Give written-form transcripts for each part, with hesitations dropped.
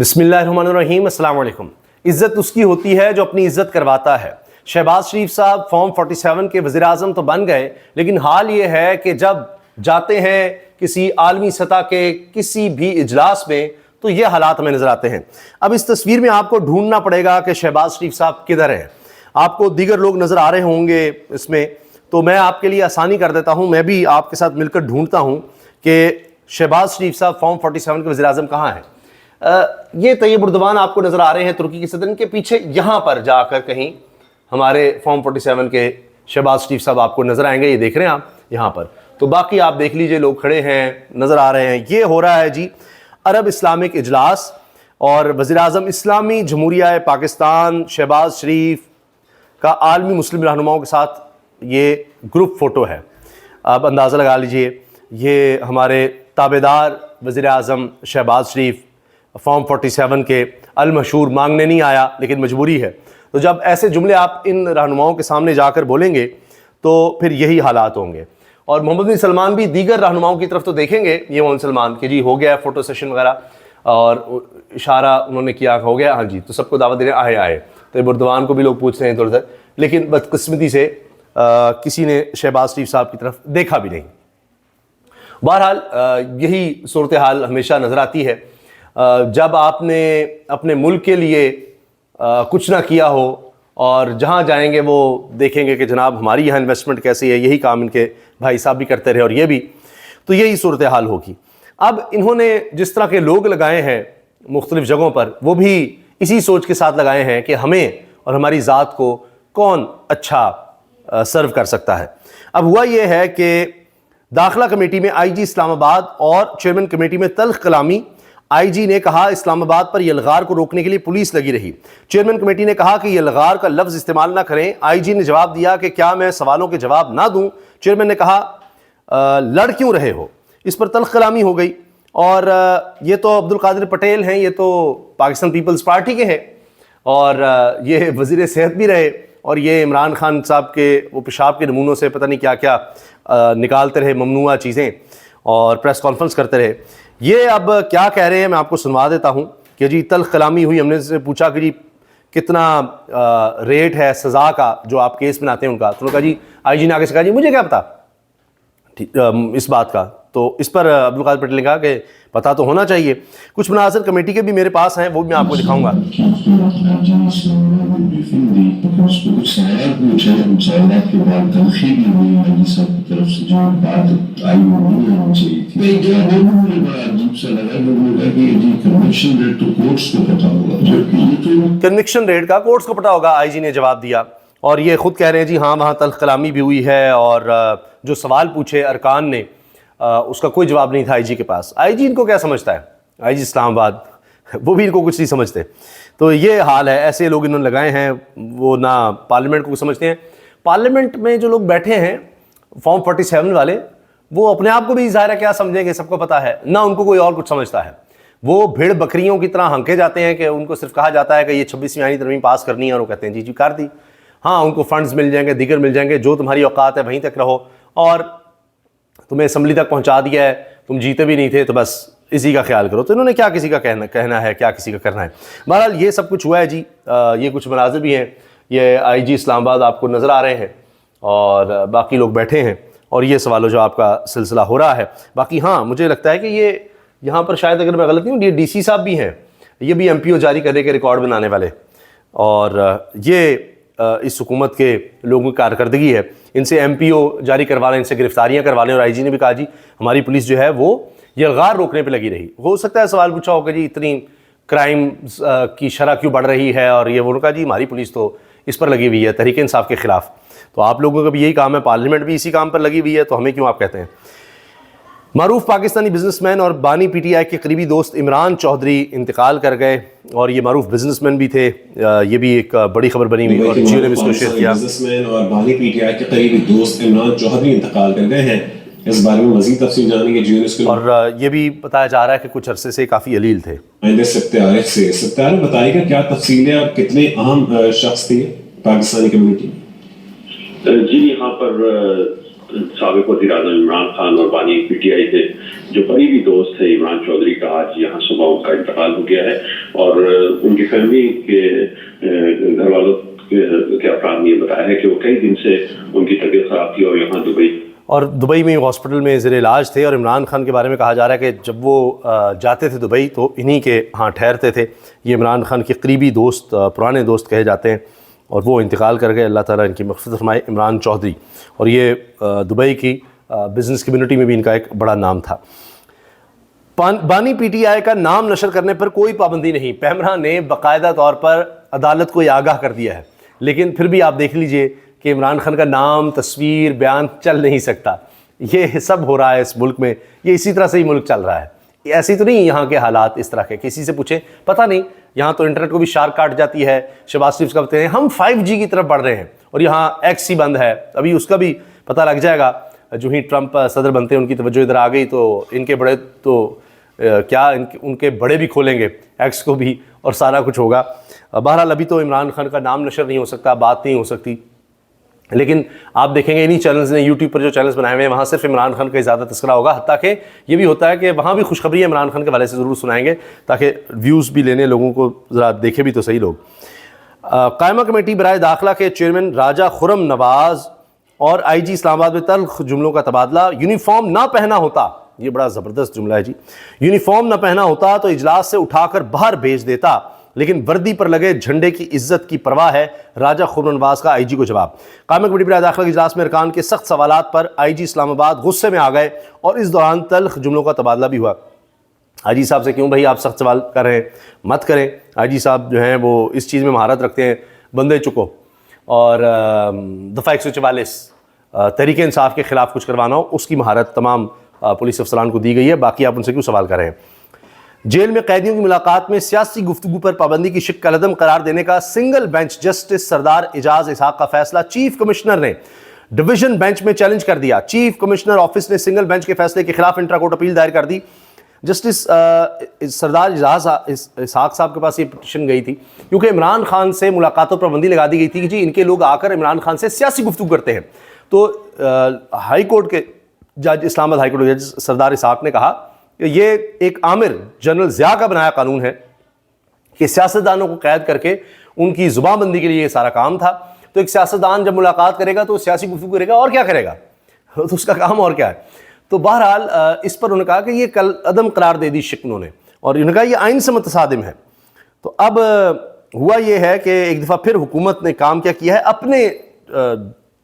بسم اللہ الرحمن الرحیم، السلام علیکم۔ عزت اس کی ہوتی ہے جو اپنی عزت کرواتا ہے۔ شہباز شریف صاحب فارم 47 کے وزیر اعظم تو بن گئے، لیکن حال یہ ہے کہ جب جاتے ہیں کسی عالمی سطح کے کسی بھی اجلاس میں تو یہ حالات ہمیں نظر آتے ہیں۔ اب اس تصویر میں آپ کو ڈھونڈنا پڑے گا کہ شہباز شریف صاحب کدھر ہیں۔ آپ کو دیگر لوگ نظر آ رہے ہوں گے اس میں، تو میں آپ کے لیے آسانی کر دیتا ہوں، میں بھی آپ کے ساتھ مل کر ڈھونڈتا ہوں کہ شہباز شریف صاحب فارم 47 کے وزیر اعظم کہاں ہیں۔ یہ طیب اردوان آپ کو نظر آ رہے ہیں ترکی کے صدر، ان کے پیچھے یہاں پر جا کر کہیں ہمارے فارم 47 کے شہباز شریف صاحب آپ کو نظر آئیں گے۔ یہ دیکھ رہے ہیں آپ یہاں پر، تو باقی آپ دیکھ لیجئے لوگ کھڑے ہیں نظر آ رہے ہیں۔ یہ ہو رہا ہے جی عرب اسلامک اجلاس، اور وزیر اعظم اسلامی جمہوریہ پاکستان شہباز شریف کا عالمی مسلم رہنماؤں کے ساتھ یہ گروپ فوٹو ہے۔ آپ اندازہ لگا لیجئے، یہ ہمارے تابعدار وزیر اعظم شہباز شریف فارم 47 کے المشہور مانگنے نہیں آیا لیکن مجبوری ہے۔ تو جب ایسے جملے آپ ان رہنماؤں کے سامنے جا کر بولیں گے تو پھر یہی حالات ہوں گے۔ اور محمد بن سلمان بھی دیگر رہنماؤں کی طرف تو دیکھیں گے، یہ محمد سلمان کہ جی ہو گیا فوٹو سیشن وغیرہ، اور اشارہ انہوں نے کیا ہو گیا، ہاں جی، تو سب کو دعوت دے رہے آئے۔ تو اردوان کو بھی لوگ پوچھ رہے ہیں ادھر ادھر، لیکن بدقسمتی سے کسی نے شہباز شریف صاحب کی طرف دیکھا بھی نہیں۔ بہرحال یہی صورتحال ہمیشہ نظر آتی ہے جب آپ نے اپنے ملک کے لیے کچھ نہ کیا ہو، اور جہاں جائیں گے وہ دیکھیں گے کہ جناب ہماری یہاں انویسٹمنٹ کیسی ہے، یہی کام ان کے بھائی صاحب بھی کرتے رہے اور یہ بھی، تو یہی صورتحال ہوگی۔ اب انہوں نے جس طرح کے لوگ لگائے ہیں مختلف جگہوں پر، وہ بھی اسی سوچ کے ساتھ لگائے ہیں کہ ہمیں اور ہماری ذات کو کون اچھا سرو کر سکتا ہے۔ اب ہوا یہ ہے کہ داخلہ کمیٹی میں آئی جی اسلام آباد اور چیئرمین کمیٹی میں تلخ کلامی۔ آئی جی نے کہا اسلام آباد پر یلغار کو روکنے کے لیے پولیس لگی رہی۔ چیئرمین کمیٹی نے کہا کہ یلغار کا لفظ استعمال نہ کریں۔ آئی جی نے جواب دیا کہ کیا میں سوالوں کے جواب نہ دوں؟ چیئرمین نے کہا لڑ کیوں رہے ہو؟ اس پر تلخ کلامی ہو گئی، اور یہ تو عبدالقادر پٹیل ہیں، یہ تو پاکستان پیپلز پارٹی کے ہیں، اور یہ وزیر صحت بھی رہے، اور یہ عمران خان صاحب کے وہ پیشاب کے نمونوں سے پتہ نہیں کیا کیا نکالتے رہے ممنوعہ چیزیں، اور پریس کانفرنس کرتے رہے۔ یہ اب کیا کہہ رہے ہیں میں آپ کو سنوا دیتا ہوں کہ جی تلخ کلامی ہوئی۔ ہم نے سے پوچھا کہ جی کتنا ریٹ ہے سزا کا جو آپ کیس بناتے ہیں ان کا، تو انہوں نے کہا جی، آئی جی نے آگے سے کہا جی مجھے کیا پتا اس بات کا۔ تو اس پر عبدالقادر پٹیل نے کہا کہ پتہ تو ہونا چاہیے۔ کچھ مناظر کمیٹی کے بھی میرے پاس ہیں، وہ بھی میں آپ کو دکھاؤں گا۔ کنوکشن ریٹ کا کورٹس کو پتہ ہوگا، آئی جی نے جواب دیا، اور یہ خود کہہ رہے ہیں جی ہاں وہاں تلخ کلامی بھی ہوئی ہے، اور جو سوال پوچھے ارکان نے اس کا کوئی جواب نہیں تھا آئی جی کے پاس۔ آئی جی ان کو کیا سمجھتا ہے؟ آئی جی اسلام آباد وہ بھی ان کو کچھ نہیں سمجھتے۔ تو یہ حال ہے، ایسے لوگ انہوں نے لگائے ہیں، وہ نہ پارلیمنٹ کو سمجھتے ہیں۔ پارلیمنٹ میں جو لوگ بیٹھے ہیں فارم 47 والے، وہ اپنے آپ کو بھی ظاہر ہے کیا سمجھیں گے، سب کو پتہ ہے، نہ ان کو کوئی اور کچھ سمجھتا ہے۔ وہ بھیڑ بکریوں کی طرح ہنکے جاتے ہیں کہ ان کو صرف کہا جاتا ہے کہ یہ 26ویں آئینی ترمیم پاس کرنی ہے، اور وہ کہتے ہیں جی جی کر دی۔ ہاں ان کو فنڈز مل جائیں گے، دیگر مل جائیں گے، جو تمہاری اوقات ہے وہیں تک رہو، اور تمہیں اسمبلی تک پہنچا دیا ہے، تم جیتے بھی نہیں تھے تو بس اسی کا خیال کرو۔ تو انہوں نے کیا کسی کا کہنا ہے، کیا کسی کا کرنا ہے۔ بہرحال یہ سب کچھ ہوا ہے جی۔ یہ کچھ مناظر بھی ہیں، یہ آئی جی اسلام آباد آپ کو نظر آ رہے ہیں، اور باقی لوگ بیٹھے ہیں، اور یہ سوال و جواب کا سلسلہ ہو رہا ہے۔ باقی ہاں مجھے لگتا ہے کہ یہ یہاں پر شاید اگر میں غلط نہیں ہوں، یہ ڈی سی صاحب بھی ہیں، یہ بھی ایم پی او جاری کرنے کے ریکارڈ بنانے والے، اور یہ اس حکومت کے لوگوں کی کارکردگی ہے۔ ان سے ایم پی او جاری کروا لیں، ان سے گرفتاریاں کروا لیں، اور آئی جی نے بھی کہا جی ہماری پولیس جو ہے وہ یلغار روکنے پہ لگی رہی۔ ہو سکتا ہے سوال پوچھا ہو کہ جی اتنی کرائم کی شرح کیوں بڑھ رہی ہے، اور یہ وہ کہا جی ہماری پولیس تو اس پر لگی ہوئی ہے تحریک انصاف کے خلاف۔ تو آپ لوگوں کا بھی یہی کام ہے، پارلیمنٹ بھی اسی کام پر لگی ہوئی ہے، تو ہمیں کیوں آپ کہتے ہیں۔ معروف پاکستانی بزنس مین اور بانی پی ٹی آئی کے قریبی دوست عمران چودھری انتقال کر گئے، اور یہ معروف بزنس مین بھی تھے، یہ بھی ایک بڑی خبر بنی ہوئی، اور جیو نے بھی اس کو شیئر کیا۔ بزنس مین اور بانی پی ٹی آئی کے قریبی دوست عمران چودھری انتقال کر گئے ہیں۔ اس بارے میں مزید تفصیل جانیں گے جیو نے، اور یہ بھی بتایا جا رہا ہے کہ کچھ عرصے سے کافی علیل تھے۔ آئندہ ستیار سے ستیار بتائے گا کیا تفصیلیں اور کتنے اہم شخص تھے پاکستانی کمیونٹی میں؟ جی یہاں پر سابق وزیر اعظم عمران خان اور بانی PTI کے جو قریبی دوست تھے عمران چودھری کا، آج یہاں صبح ان کا انتقال ہو گیا ہے، اور ان کی فیملی کے گھر والوں کے افراد نے یہ بتایا ہے کہ وہ کئی دن سے ان کی طبیعت خراب تھی اور یہاں دبئی میں ہاسپٹل میں زیر علاج تھے، اور عمران خان کے بارے میں کہا جا رہا ہے کہ جب وہ جاتے تھے دبئی تو انہی کے ہاں ٹھہرتے تھے۔ یہ عمران خان کے قریبی دوست، پرانے دوست کہے جاتے ہیں، اور وہ انتقال کر گئے، اللہ تعالیٰ ان کی مغفرت فرمائے۔ عمران چودھری، اور یہ دبئی کی بزنس کمیونٹی میں بھی ان کا ایک بڑا نام تھا۔ بانی PTI کا نام نشر کرنے پر کوئی پابندی نہیں، پیمرا نے باقاعدہ طور پر عدالت کو یہ آگاہ کر دیا ہے، لیکن پھر بھی آپ دیکھ لیجئے کہ عمران خان کا نام، تصویر، بیان چل نہیں سکتا۔ یہ سب ہو رہا ہے اس ملک میں، یہ اسی طرح سے ہی ملک چل رہا ہے، ایسی تو نہیں یہاں کے حالات اس طرح کے، کسی سے پوچھیں پتہ نہیں، یہاں تو انٹرنیٹ کو بھی شارک کاٹ جاتی ہے۔ شہباز شریف کا کہتے ہیں ہم 5G کی طرف بڑھ رہے ہیں، اور یہاں ایکس ہی بند ہے، ابھی اس کا بھی پتہ لگ جائے گا، جو ہی ٹرمپ صدر بنتے ہیں ان کی توجہ ادھر آ گئی تو ان کے بڑے تو کیا ان کے بڑے بھی کھولیں گے ایکس کو بھی، اور سارا کچھ ہوگا۔ بہرحال ابھی تو عمران خان کا نام نشر نہیں ہو سکتا، بات نہیں ہو سکتی، لیکن آپ دیکھیں گے انہی چینلز نے، یوٹیوب پر جو چینلز بنائے ہوئے ہیں وہاں صرف عمران خان کا زیادہ تذکرہ ہوگا، حتیٰ کہ یہ بھی ہوتا ہے کہ وہاں بھی خوشخبری عمران خان کے حوالے سے ضرور سنائیں گے تاکہ ویوز بھی لینے، لوگوں کو ذرا دیکھے بھی تو صحیح لوگ۔ قائمہ کمیٹی برائے داخلہ کے چیئرمین راجہ خرم نواز اور IG اسلام آباد میں تلخ جملوں کا تبادلہ۔ یونیفارم نہ پہنا ہوتا، یہ بڑا زبردست جملہ ہے جی، یونیفارم نہ پہنا ہوتا تو اجلاس سے اٹھا کر باہر بھیج دیتا، لیکن وردی پر لگے جھنڈے کی عزت کی پرواہ ہے، راجہ خرم نواز کا IG کو جواب۔ قائمہ کمیٹی برائے داخلہ کے اجلاس میں ارکان کے سخت سوالات پر IG اسلام آباد غصے میں آ گئے، اور اس دوران تلخ جملوں کا تبادلہ بھی ہوا۔ IG صاحب سے کیوں بھائی آپ سخت سوال کر رہے ہیں، مت کریں۔ IG صاحب جو ہیں وہ اس چیز میں مہارت رکھتے ہیں، بندے چکو، اور دفعہ 144 تحریک انصاف کے خلاف کچھ کروانا ہو، اس کی مہارت تمام پولیس افسران کو دی گئی ہے، باقی آپ ان سے کیوں سوال کر رہے ہیں۔ جیل میں قیدیوں کی ملاقات میں سیاسی گفتگو پر پابندی کی شق کالعدم قرار دینے کا سنگل بینچ جسٹس سردار اعجاز اسحاق کا فیصلہ چیف کمشنر نے ڈویژن بینچ میں چیلنج کر دیا۔ چیف کمشنر آفس نے سنگل بینچ کے فیصلے کے خلاف انٹرا کورٹ اپیل دائر کر دی۔ جسٹس سردار اعجاز اسحاق صاحب کے پاس یہ پٹیشن گئی تھی کیونکہ عمران خان سے ملاقاتوں پر پابندی لگا دی گئی تھی کہ جی ان کے لوگ آ کر عمران خان سے سیاسی گفتگو کرتے ہیں، تو ہائی کورٹ کے جج، اسلام آباد ہائی کورٹ کے جج سردار اسحاق نے کہا کہ یہ ایک آمر جنرل ضیاء کا بنایا قانون ہے کہ سیاستدانوں کو قید کر کے ان کی زبان بندی کے لیے یہ سارا کام تھا، تو ایک سیاستدان جب ملاقات کرے گا تو سیاسی گفتگو کرے گا، اور کیا کرے گا، تو اس کا کام اور کیا ہے۔ تو بہرحال اس پر انہوں نے کہا کہ یہ کالعدم قرار دے دی شک انہوں نے، اور انہوں نے کہا یہ آئین سے متصادم ہے۔ تو اب ہوا یہ ہے کہ ایک دفعہ پھر حکومت نے کام کیا کیا ہے، اپنے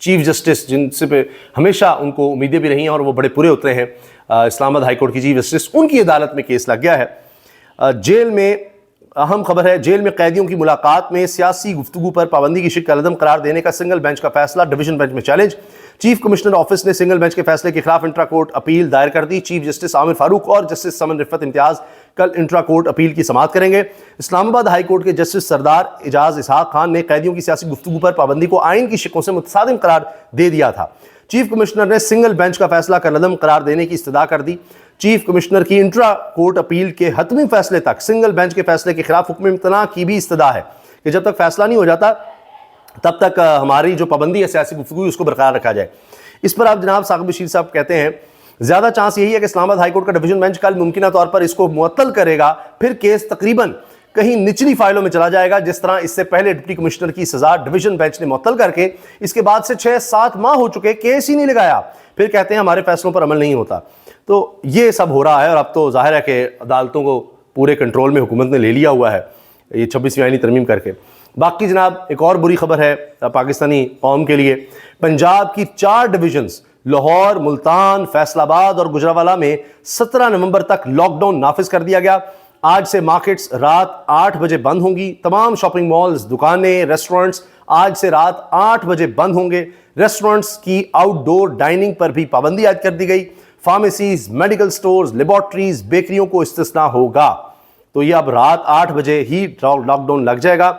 چیف جسٹس جن سے پہ ہمیشہ ان کو امیدیں بھی رہی ہیں اور وہ بڑے پورے اترے ہیں، اسلام آباد ہائی کورٹ کی چیف جسٹس، ان کی عدالت میں کیس لگ گیا ہے۔ جیل میں اہم خبر ہے، جیل میں قیدیوں کی ملاقات میں سیاسی گفتگو پر پابندی کی شق کالعدم قرار دینے کا سنگل بینچ کا فیصلہ ڈویژن بینچ میں چیلنج۔ چیف کمشنر آفس نے سنگل بینچ کے فیصلے کے خلاف انٹرا کورٹ اپیل دائر کر دی۔ چیف جسٹس عامر فاروق اور جسٹس سمن رفعت امتیاز کل انٹرا کورٹ اپیل کی سماعت کریں گے۔ اسلام آباد ہائی کورٹ کے جسٹس سردار اعجاز اسحاق خان نے قیدیوں کی سیاسی گفتگو پر پابندی کو آئین کی شقوں سے متصادم قرار دے دیا تھا۔ چیف کمشنر نے سنگل بینچ کا فیصلہ کالعدم قرار دینے کی استدعا کر دی۔ چیف کمشنر کی انٹرا کورٹ اپیل کے حتمی فیصلے تک سنگل بینچ کے فیصلے کے خلاف حکم امتناع کی بھی استدعا ہے کہ جب تک فیصلہ نہیں ہو جاتا تب تک ہماری جو پابندی ہے سیاسی گفتگو اس کو برقرار رکھا جائے۔ اس پر آپ جناب ثاقب بشیر صاحب کہتے ہیں زیادہ چانس یہی ہے کہ اسلام آباد ہائی کورٹ کا ڈویژن بینچ کل ممکنہ طور پر اس کو معطل کرے گا، پھر کیس تقریباً کہیں نچلی فائلوں میں چلا جائے گا، جس طرح اس سے پہلے ڈپٹی کمشنر کی سزا ڈویژن بینچ نے معطل کر کے اس کے بعد سے 6-7 ماہ ہو چکے، کیس ہی نہیں لگایا، پھر کہتے ہیں ہمارے فیصلوں پر عمل نہیں ہوتا۔ تو یہ سب ہو رہا ہے، اور اب تو ظاہر ہے کہ عدالتوں کو پورے کنٹرول میں حکومت نے لے لیا ہوا ہے یہ 26ویں آئینی ترمیم کر کے۔ باقی جناب ایک اور بری خبر ہے پاکستانی قوم کے لیے، پنجاب کی 4 ڈویژنز لاہور، ملتان، فیصل آباد اور گجرانوالہ میں 17 نومبر تک لاک ڈاؤن نافذ کر دیا گیا۔ آج سے مارکیٹس رات 8 بجے بند ہوں گی، تمام شاپنگ مالز، دکانیں، ریسٹورنٹس آج سے رات 8 بجے بند ہوں گے۔ ریسٹورنٹس کی آؤٹ ڈور ڈائننگ پر بھی پابندی عائد کر دی گئی۔ فارمیسیز، میڈیکل سٹورز، لیبارٹریز، بیکریوں کو استثناء ہوگا۔ تو یہ اب رات 8 بجے ہی لاک ڈاؤن لگ جائے گا۔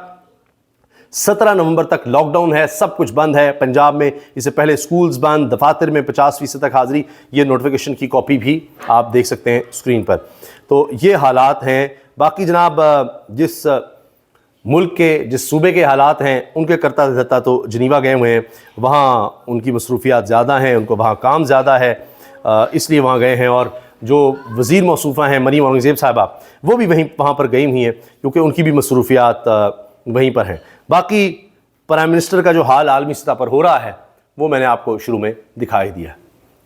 17 نومبر تک لاک ڈاؤن ہے، سب کچھ بند ہے پنجاب میں۔ اس سے پہلے سکولز بند، دفاتر میں 50% تک حاضری، یہ نوٹیفیکیشن کی کاپی بھی آپ دیکھ سکتے ہیں اسکرین پر۔ تو یہ حالات ہیں۔ باقی جناب جس ملک کے جس صوبے کے حالات ہیں ان کے کرتا دھرتا تو جنیوا گئے ہوئے ہیں، وہاں ان کی مصروفیات زیادہ ہیں، ان کو وہاں کام زیادہ ہے، اس لیے وہاں گئے ہیں۔ اور جو وزیر موصوفہ ہیں مریم اورنگزیب صاحبہ، وہ بھی وہاں پر گئی ہوئی ہیں کیونکہ ان کی بھی مصروفیات وہیں پر ہیں۔ باقی پرائم منسٹر کا جو حال عالمی سطح پر ہو رہا ہے وہ میں نے آپ کو شروع میں دکھائی دیا ہے۔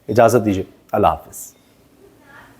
اجازت دیجیے، اللہ حافظ۔